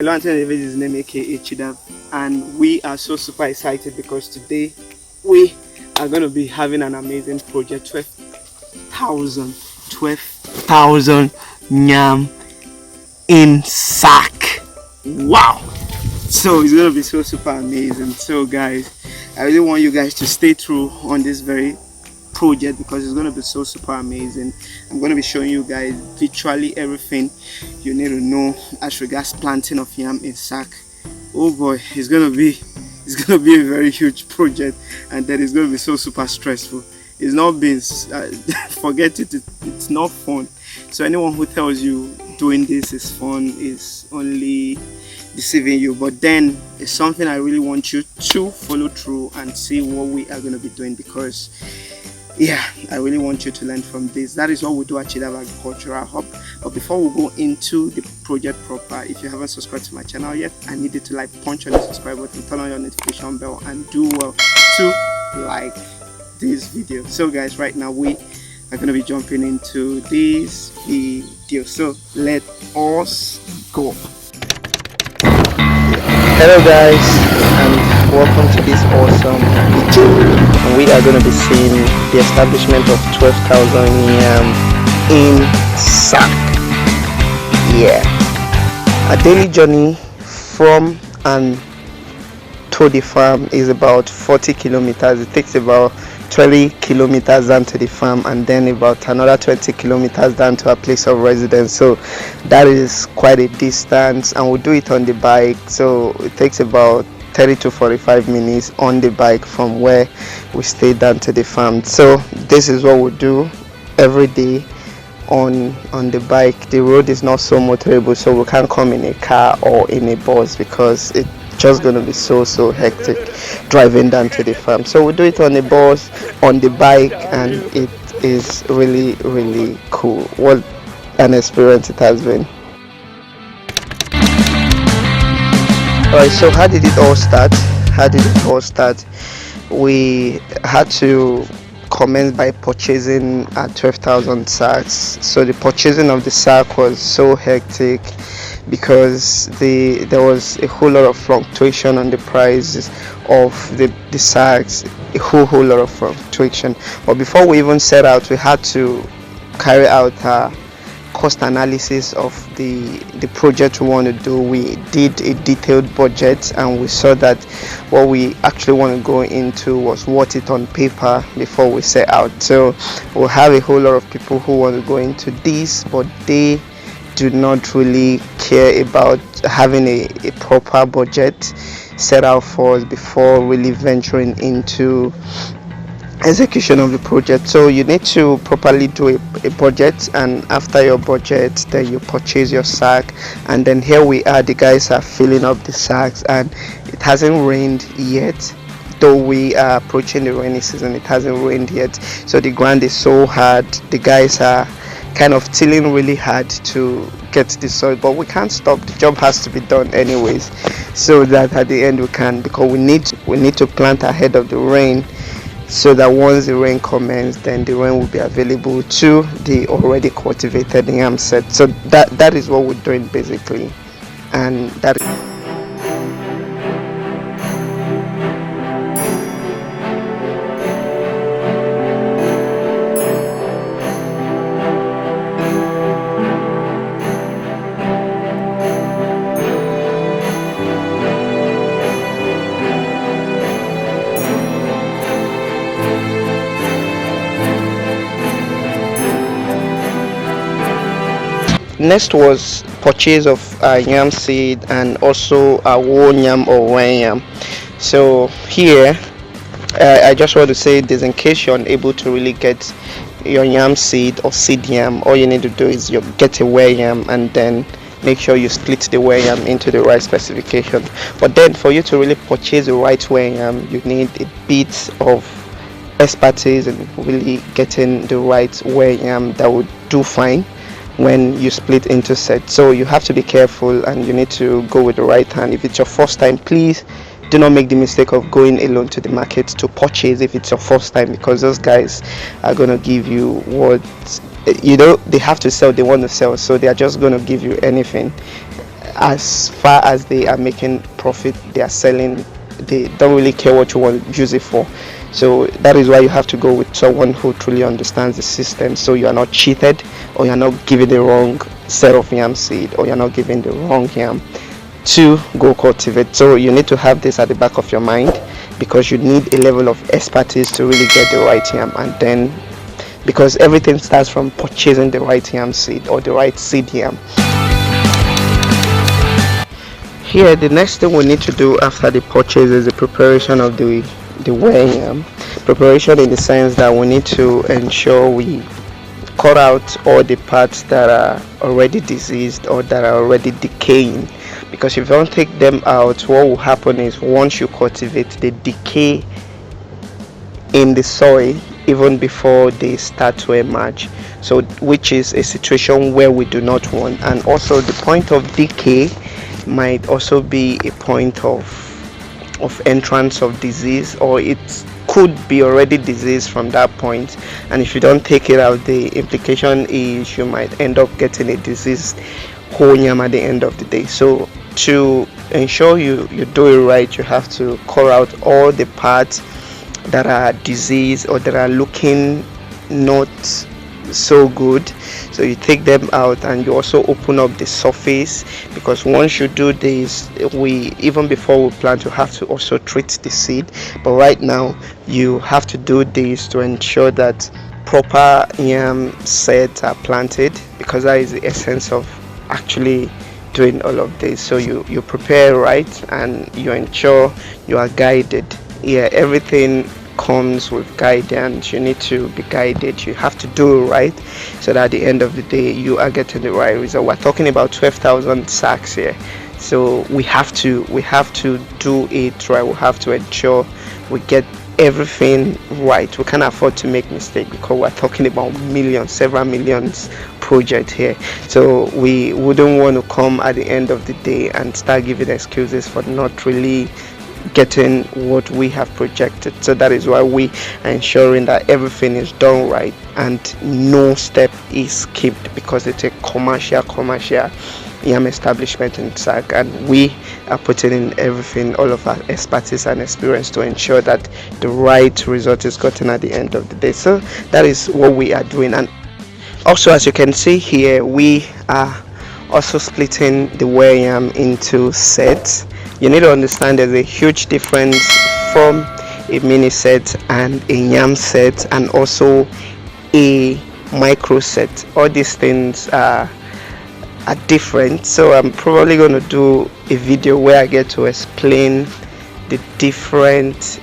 Hello, Anthony David is name aka Chidav, and we are so super excited because today we are going to be having an amazing project. 12,000 yam in sack. Wow! So it's going to be so super amazing. So guys, I really want you guys to stay through on this very project because it's going to be so super amazing. I'm going to be showing you guys literally everything you need to know as regards planting of yam in sack. Oh boy, it's going to be a very huge project, and then it's going to be so super stressful. It's not been forget it, it's not fun. So anyone who tells you doing this is fun is only deceiving you. But then it's something I really want you to follow through and see what we are going to be doing, because yeah, I really want you to learn from this. That is what we do at Chidavagriculturalhub. But before we go into the project proper, if you haven't subscribed to my channel yet, I need you to punch on the subscribe button, turn on your notification bell, and do well to like this video. So guys, right now we are going to be jumping into this video. So let us go. Hello guys, and welcome to this awesome video. We are going to be seeing the establishment of 12,000 yam in sack. Yeah, a daily journey from and to the farm is about 40 kilometers. It takes about 20 kilometers down to the farm, and then about another 20 kilometers down to our place of residence. So that is quite a distance, and we'll do it on the bike. So it takes about 30 to 45 minutes on the bike from where we stay down to the farm. So this is what we do every day on the bike. The road is not so motorable, so we can't come in a car or in a bus because it's just going to be so hectic driving down to the farm. So we do it on the bus, on the bike, and it is really cool. What an experience it has been. Alright, so how did it all start? We had to commence by purchasing 12,000 sacks. So the purchasing of the sack was so hectic because there was a whole lot of fluctuation on the prices of the sacks, a whole lot of fluctuation. But before we even set out, we had to carry out a cost analysis of the project we want to do. We did a detailed budget, and we saw that what we actually want to go into was worth it on paper before we set out. So we'll have a whole lot of people who want to go into this, but they do not really care about having a proper budget set out for us before really venturing into execution of the project. So you need to properly do a budget, and after your budget, then you purchase your sack. And then here we are, the guys are filling up the sacks, and it hasn't rained yet. Though we are approaching the rainy season, it hasn't rained yet, so the ground is so hard. The guys are kind of tilling really hard to get the soil, but we can't stop. The job has to be done anyways, so that at the end we can, because we need to plant ahead of the rain, so that once the rain commences, then the rain will be available to the already cultivated yam set. So that is what we're doing basically, and that next was purchase of yam seed, and also yam or yam. So here I just want to say this, in case you're unable to really get your yam seed or seed yam, all you need to do is you get a yam, and then make sure you split the yam into the right specification. But then for you to really purchase the right yam, you need a bit of expertise in really getting the right yam that would do fine when you split into sets. So you have to be careful, and you need to go with the right hand. If it's your first time, please do not make the mistake of going alone to the market to purchase if it's your first time, because those guys are going to give you what they have to sell, they want to sell, so they are just going to give you anything. as far as they are making profit, they are selling. They don't really care what you want to use it for. So that is why you have to go with someone who truly understands the system, so you are not cheated, or you are not giving the wrong set of yam seed, or you are not giving the wrong yam to go cultivate. So you need to have this at the back of your mind, because you need a level of expertise to really get the right yam. And then, because everything starts from purchasing the right yam seed, or the right seed yam. Here, the next thing we need to do after the purchase is the preparation of the yam. Preparation in the sense that we need to ensure we cut out all the parts that are already diseased or that are already decaying, because if you don't take them out, what will happen is once you cultivate, they decay in the soil even before they start to emerge, so which is a situation where we do not want. And also, the point of decay might also be a point of entrance of disease, or it could be already disease from that point. And if you don't take it out, the implication is you might end up getting a diseased whole yam at the end of the day. So to ensure you do it right, you have to cut out all the parts that are diseased or that are looking not so good. So you take them out, and you also open up the surface, because once you do this, we even before we plant, you have to also treat the seed. But right now you have to do this to ensure that proper yam sets are planted, because that is the essence of actually doing all of this. So you prepare right, and you ensure you are guided. Everything comes with guidance. You need to be guided. You have to do it right, so that at the end of the day you are getting the right result. We're talking about 12,000 sacks here, so we have to do it right. We have to ensure we get everything right. We can't afford to make mistakes, because we're talking about millions, several millions project here. So we wouldn't want to come at the end of the day and start giving excuses for not really getting what we have projected. So that is why we are ensuring that everything is done right and no step is skipped, because it's a commercial yam establishment in SAC, and we are putting in everything, all of our expertise and experience, to ensure that the right result is gotten at the end of the day. So that is what we are doing. And also, as you can see here, we are also splitting the yam into sets. You need to understand there's a huge difference from a mini set and a yam set, and also a micro set. All these things are different. So I'm probably going to do a video where I get to explain the different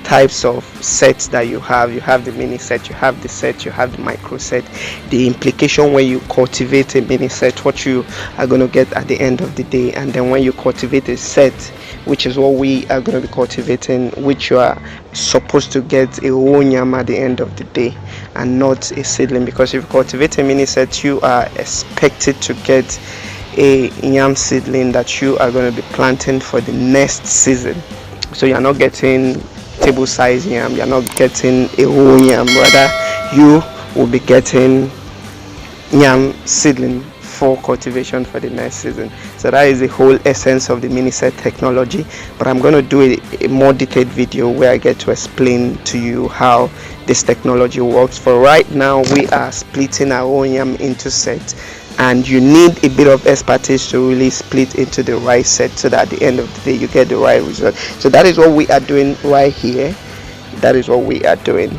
types of sets that you have. You have the mini set, you have the set, you have the micro set, the implication when you cultivate a mini set, what you are going to get at the end of the day, and then when you cultivate a set, which is what we are going to be cultivating, which you are supposed to get a whole yam at the end of the day and not a seedling. Because if you cultivate a mini set, you are expected to get a yam seedling that you are going to be planting for the next season. So you're not getting table size yam, you're not getting a whole yam, rather you will be getting yam seedling for cultivation for the next season. So that is the whole essence of the mini set technology. But I'm going to do a more detailed video where I get to explain to you how this technology works. For right now, we are splitting our own yam into sets, and you need a bit of expertise to really split into the right set, so that at the end of the day you get the right result. So that is what we are doing right here. That is what we are doing.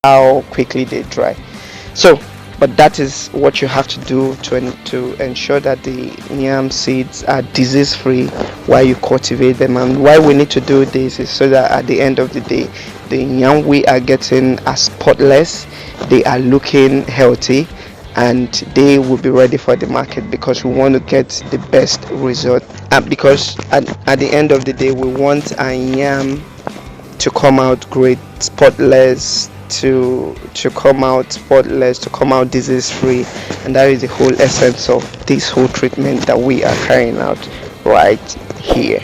how quickly they dry. So, but that is what you have to do to ensure that the yam seeds are disease free while you cultivate them. And why we need to do this is so that at the end of the day, the yam we are getting are spotless, they are looking healthy, and they will be ready for the market, because we want to get the best result. And because at the end of the day, we want our yam to come out great, spotless, to come out spotless, to come out disease free. And that is the whole essence of this whole treatment that we are carrying out right here.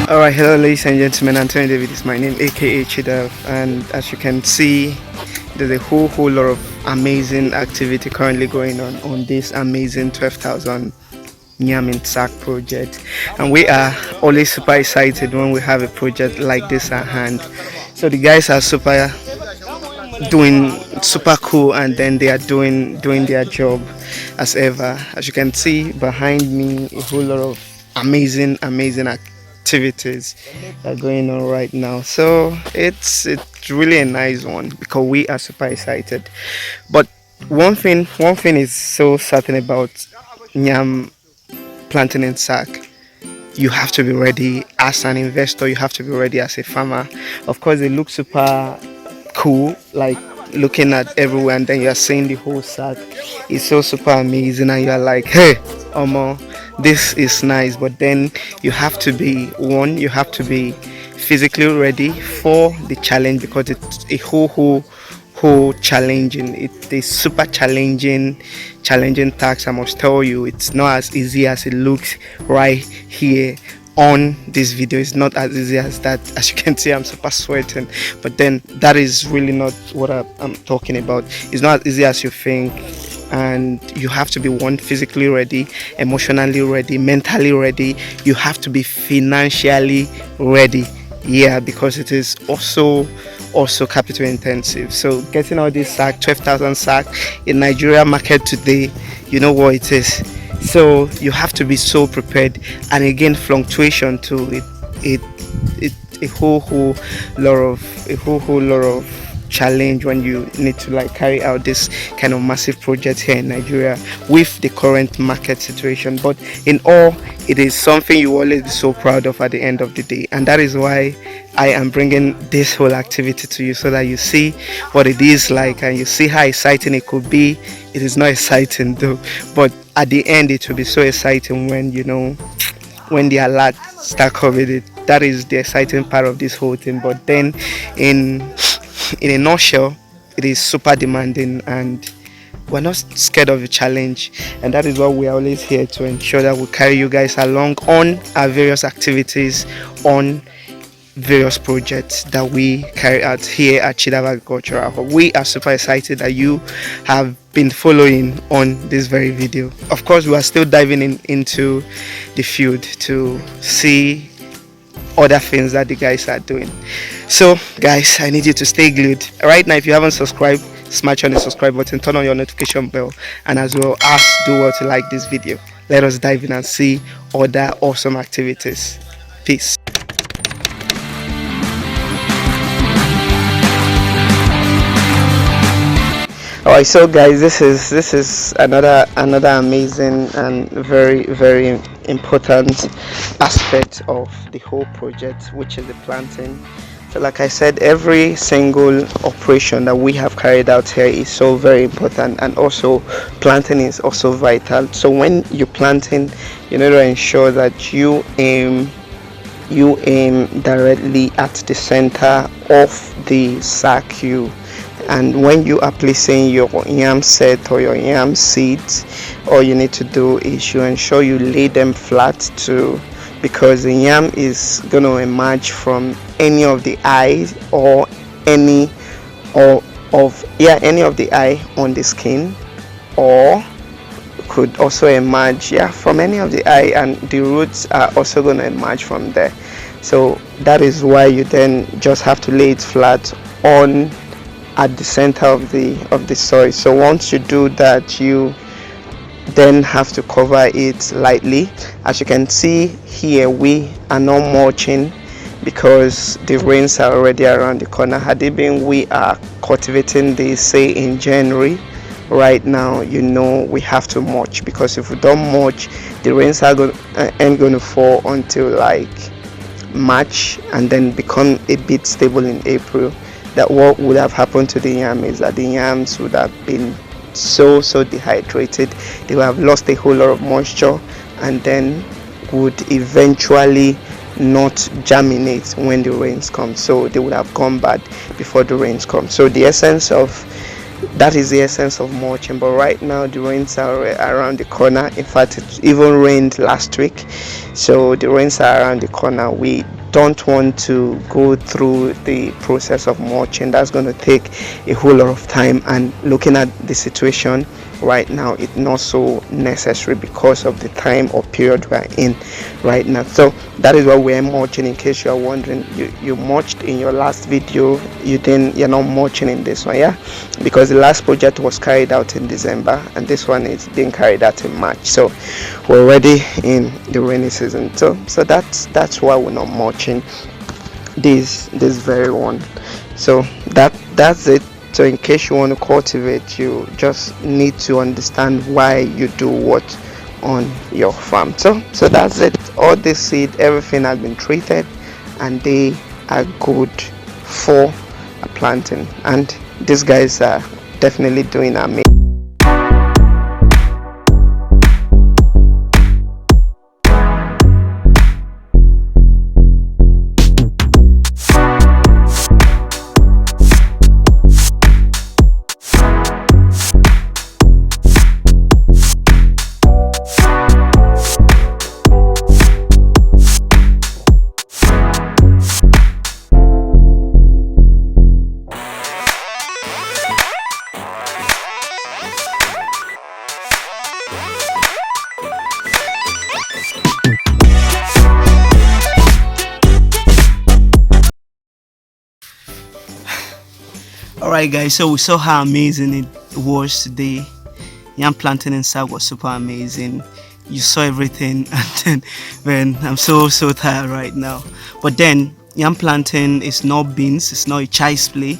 Alright, hello ladies and gentlemen, Anthony David is my name, aka Chidav, and as you can see, there's a whole lot of amazing activity currently going on this amazing 12,000 yam in sack project, and we are always super excited when we have a project like this at hand. So the guys are doing super cool, and then they are doing their job as ever. As you can see behind me, a whole lot of amazing activities are going on right now. So it's really a nice one because we are super excited. But one thing is so certain about yam planting in sack: you have to be ready as an investor, you have to be ready as a farmer. Of course, it looks super cool, like looking at everywhere, and then you're seeing the whole sack. It's so super amazing, and you're like, hey, Omo, this is nice. But then you have to be you have to be physically ready for the challenge, because it's a whole challenging. It's a super challenging task. I must tell you, it's not as easy as it looks right here on this video. It's not as easy as that. As you can see, I'm super sweating, but then that is really not what I'm talking about. It's not as easy as you think, and you have to be physically ready, emotionally ready, mentally ready. You have to be financially ready, yeah, because it is also capital intensive. So getting all this sack, 12,000 sack in Nigeria market today, you know what it is. So you have to be so prepared, and again, fluctuation too. It a whole lot of challenge when you need to like carry out this kind of massive project here in Nigeria with the current market situation. But in all, it is something you always be so proud of at the end of the day, and that is why I am bringing this whole activity to you, so that you see what it is like and you see how exciting it could be. It is not exciting though, but at the end it will be so exciting when when the alert start covering it. That is the exciting part of this whole thing. But then in a nutshell, it is super demanding, and we're not scared of a challenge, and that is why we are always here to ensure that we carry you guys along on our various activities, on various projects that we carry out here at Chidavagriculturalhub. We are super excited that you have been following on this very video. Of course, we are still diving into the field to see other things that the guys are doing. So guys, I need you to stay glued right now. If you haven't subscribed, smash on the subscribe button, turn on your notification bell, and as well as do well to like this video. Let us dive in and see other awesome activities. Peace. Alright, so guys, this is another amazing and very important aspect of the whole project, which is the planting. So like I said, every single operation that we have carried out here is so very important, and also planting is also vital. So when you're planting, you need to ensure that you aim directly at the center of the sack. And when you are placing your yam set or your yam seeds, all you need to do is you ensure you lay them flat too, because the yam is going to emerge from any of the eyes or any of the eye on the skin, or could also emerge from any of the eye, and the roots are also going to emerge from there. So that is why you then just have to lay it flat on at the center of the soil. So once you do that, you then have to cover it lightly. As you can see here, we are not mulching because the rains are already around the corner. Had it been we are cultivating this, say in January, right now, we have to mulch, because if we don't mulch, the rains are ain't going to fall until like March, and then become a bit stable in April. That what would have happened to the yam is that the yams would have been so dehydrated. They would have lost a whole lot of moisture, and then would eventually not germinate when the rains come. So they would have gone bad before the rains come. So that is the essence of mulching. But right now the rains are around the corner. In fact, it even rained last week, so the rains are around the corner. We don't want to go through the process of mulching. That's going to take a whole lot of time, and looking at the situation right now, it's not so necessary because of the time or period we are in right now. So that is why we are mulching. In case you are wondering, you mulched in your last video, you're not mulching in this one, because the last project was carried out in December, and this one is being carried out in March. So we're already in the rainy season. So that's why we're not mulching this very one. So that's it. So in case you want to cultivate, you just need to understand why you do what on your farm. So that's it. All this seed, everything has been treated, and they are good for planting, and these guys are definitely doing amazing. Alright guys, so we saw how amazing it was today. Yam planting in sack was super amazing. You saw everything, and then I'm so tired right now. But then yam planting is not beans, it's not a child's play.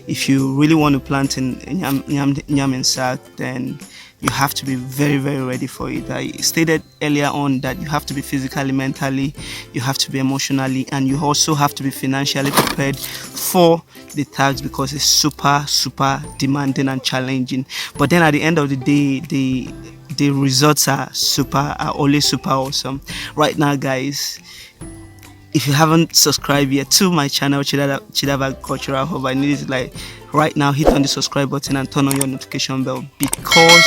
If you really want to plant in yam in sack, then you have to be very ready for it. I stated earlier on that you have to be physically, mentally, you have to be emotionally, and you also have to be financially prepared for the task, because it's super demanding and challenging. But then at the end of the day, the results are always super awesome. Right now guys, if you haven't subscribed yet to my channel Chidavagriculturalhub, I need you to, like, right now hit on the subscribe button and turn on your notification bell, because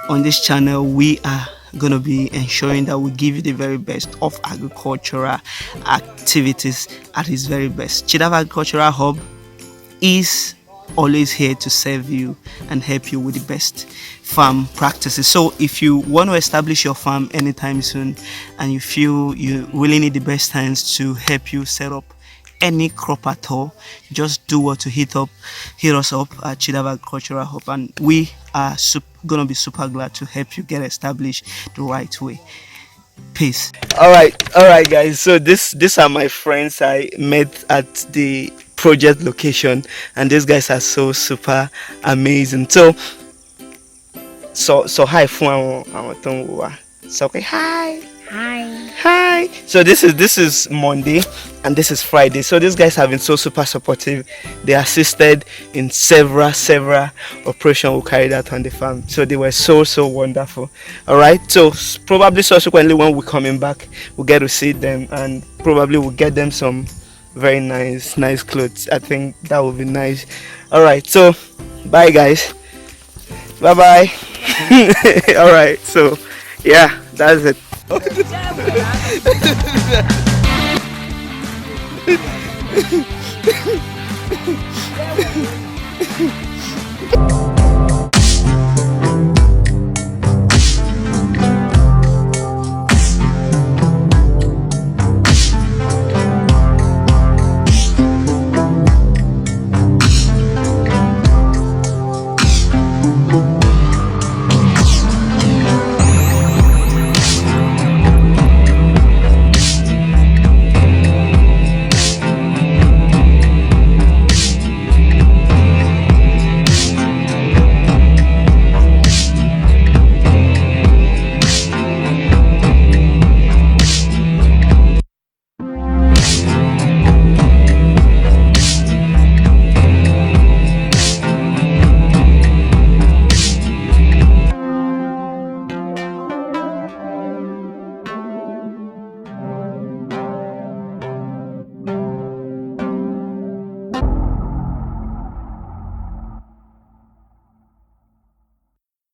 on this channel we are going to be ensuring that we give you the very best of agricultural activities at its very best. Chidava Agricultural Hub is always here to serve you and help you with the best farm practices. So if you want to establish your farm anytime soon and you feel you really need the best hands to help you set up any crop at all, just do what to hit us up at Chidava Agricultural Hub, and we are gonna be super glad to help you get established the right way. Peace. All right, guys. So these are my friends I met at the project location, and these guys are so super amazing. So hi, fun. So okay, hi. Hi. So this is Monday and this is Friday. So these guys have been so super supportive. They assisted in several operations we carried out on the farm. So they were so wonderful. All right. So probably subsequently when we're coming back, we'll get to see them and probably we'll get them some very nice clothes. I think that would be nice. All right. So bye guys. Bye bye. All right. So yeah, that's it.